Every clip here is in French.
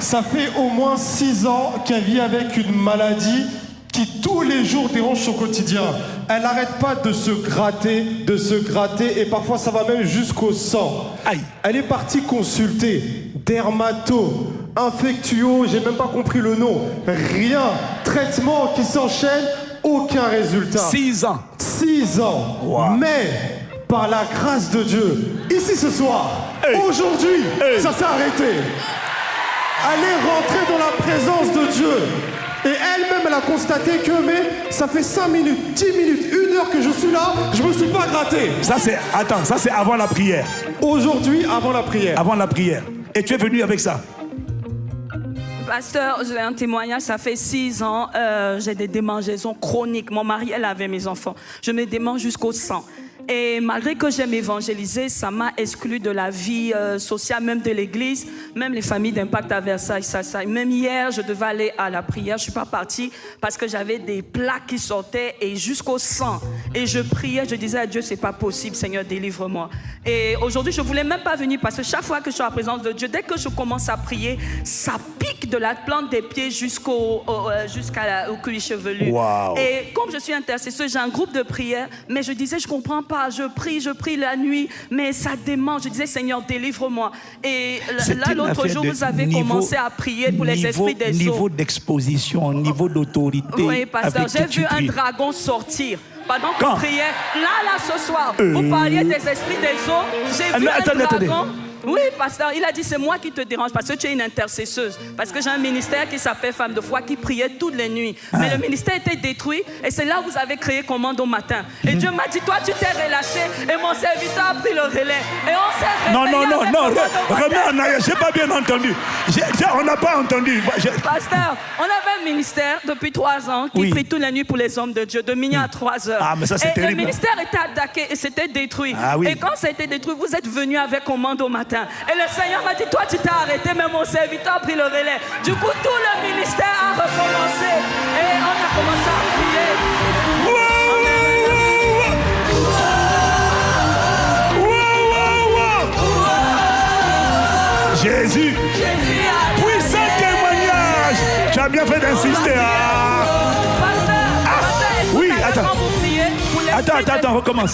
Ça fait au moins 6 ans qu'elle vit avec une maladie qui tous les jours dérange son quotidien. Elle n'arrête pas de se gratter, et parfois ça va même jusqu'au sang. Aïe. Elle est partie consulter dermato, infectuo, j'ai même pas compris le nom. Rien, traitement qui s'enchaîne, aucun résultat. 6 ans. 6 ans. Wow. Mais par la grâce de Dieu, ici ce soir, aujourd'hui, ça s'est arrêté. Elle est rentrée dans la présence de Dieu. Et elle-même, elle a constaté que ça fait 5 minutes, 10 minutes, 1 heure que je suis là, je me suis pas gratté. Ça c'est avant la prière. Aujourd'hui, avant la prière. Avant la prière. Et tu es venu avec ça? Pasteur, j'ai un témoignage, ça fait 6 ans, j'ai des démangeaisons chroniques. Mon mari, elle avait mes enfants. Je me démange jusqu'au sang. Et malgré que j'aime évangéliser, ça m'a exclu de la vie sociale, même de l'église, même les familles d'impact à Versailles, ça. Même hier, je devais aller à la prière, je suis pas partie parce que j'avais des plaques qui sortaient et jusqu'au sang. Et je priais, je disais à Dieu, c'est pas possible, Seigneur, délivre-moi. Et aujourd'hui, je voulais même pas venir parce que chaque fois que je suis en la présence de Dieu, dès que je commence à prier, ça pique de la plante des pieds jusqu'au cuir chevelu. Wow. Et comme je suis intercesseuse, j'ai un groupe de prière, mais je disais, je comprends pas. Je prie la nuit, mais ça démange. Je disais, Seigneur, délivre-moi. Et là, l'autre jour, vous avez commencé à prier pour les esprits des eaux. Niveau d'exposition, niveau d'autorité. Oui, pasteur, j'ai vu un dragon sortir. Pendant qu'on priait, là, ce soir, vous parliez des esprits des eaux. J'ai vu un dragon. Oui, pasteur, il a dit, c'est moi qui te dérange parce que tu es une intercesseuse. Parce que j'ai un ministère qui s'appelle Femme de foi qui priait toutes les nuits. Mais le ministère était détruit et c'est là où vous avez créé Commando Matin. Et Dieu m'a dit, toi, tu t'es relâché et mon serviteur a pris le relais. Et on s'est réveillé. Non, remets en arrière, j'ai pas bien entendu. On n'a pas entendu. Pasteur, on avait un ministère depuis 3 ans qui prie toutes les nuits pour les hommes de Dieu, de minuit à 3 heures. Ah, mais ça, c'est terrible. Le ministère était attaqué et c'était détruit. Ah, oui. Et quand ça a été détruit, vous êtes venus avec Commando Matin. Et le Seigneur m'a dit, toi tu t'es arrêté, mais mon serviteur a pris le relais. Du coup, tout le ministère a recommencé. Et on a commencé à prier. Jésus, puissant témoignage. Tu as bien fait d'insister. Oui, attends, recommence.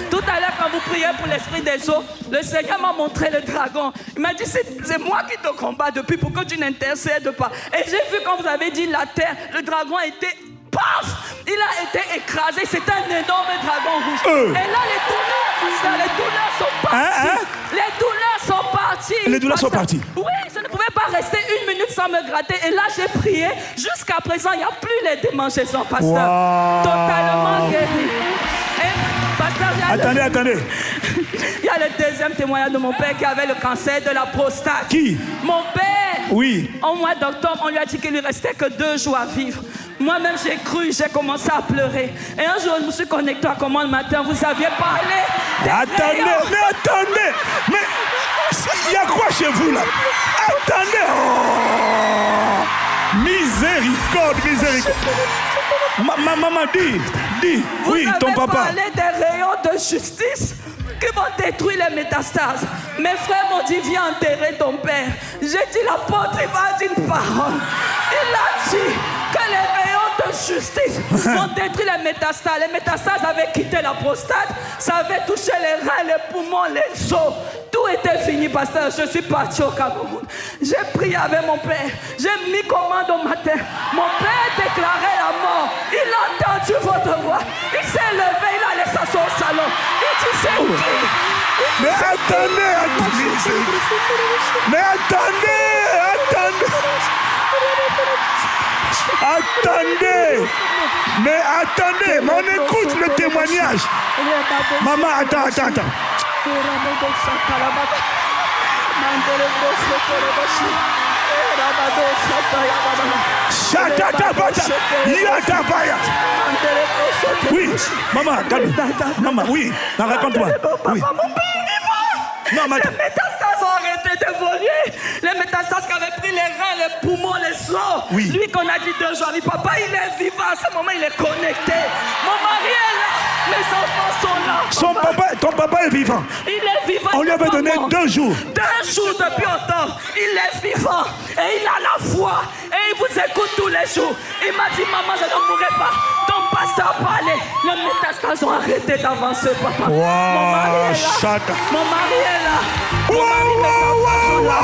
Tout à l'heure, quand vous priez pour l'esprit des eaux, le Seigneur m'a montré le dragon. Il m'a dit, c'est moi qui te combats depuis pour que tu n'intercèdes pas. Et j'ai vu quand vous avez dit la terre, le dragon a été... Paf! Il a été écrasé. C'est un énorme dragon rouge. Et là, les douleurs sont parties. Les douleurs sont parties. Les douleurs sont parties. Oui, je ne pouvais pas rester 1 minute sans me gratter. Et là, j'ai prié. Jusqu'à présent, il n'y a plus les démangeaisons, pasteur. Wow. Totalement guéri. Pasteur, attendez. Il y a le deuxième témoignage de mon père qui avait le cancer de la prostate. Qui? Mon père. Oui. Au mois d'octobre, on lui a dit qu'il lui restait que 2 jours à vivre. Moi-même, j'ai cru, j'ai commencé à pleurer. Et un jour, je me suis connecté à Comment le matin, vous aviez parlé. Attendez. Mais il y a quoi chez vous là? Attendez. Miséricorde. Maman, dis. Oui, ton papa. Vous avez parlé des rayons de justice qui vont détruire les métastases. Mes frères m'ont dit, viens enterrer ton père. J'ai dit, l'apôtre, il va dire une parole. Il a dit que les rayons de justice vont détruire les métastases. Les métastases avaient quitté la prostate, ça avait touché les reins, les poumons, les os. Tout était fini, pasteur. Je suis parti au Cameroun. J'ai prié avec mon père. J'ai mis commande au matin. Mon père déclarait la mort. Il a entendu votre voix. Il s'est levé, il a laissé son salon. Il dit, c'est qui? Mais attendez. Mais on écoute le témoignage. Maman, attends. Oui, maman, calme. Maman, oui, raconte-moi. Oui. Non, mais... Les métastases ont arrêté d'évoluer. Les métastases qui avaient pris dit les reins, les poumons, les os. Oui. Lui qu'on a dit 2 jours, papa, il est vivant. À ce moment, il est connecté. Mon mari est là. Mes enfants sont là. Ton papa est vivant. Il est vivant. On lui avait donné 2 jours. 2 jours depuis octobre. Il est vivant. Et il a la foi. Et il vous écoute tous les jours. Il m'a dit, maman, je ne mourrai pas. Ton pasteur parlait. Les métastases ont arrêté d'avancer, papa. Wow, Mon mari est là. Chata. Mon mari est là. Mon mari, mes enfants sont là.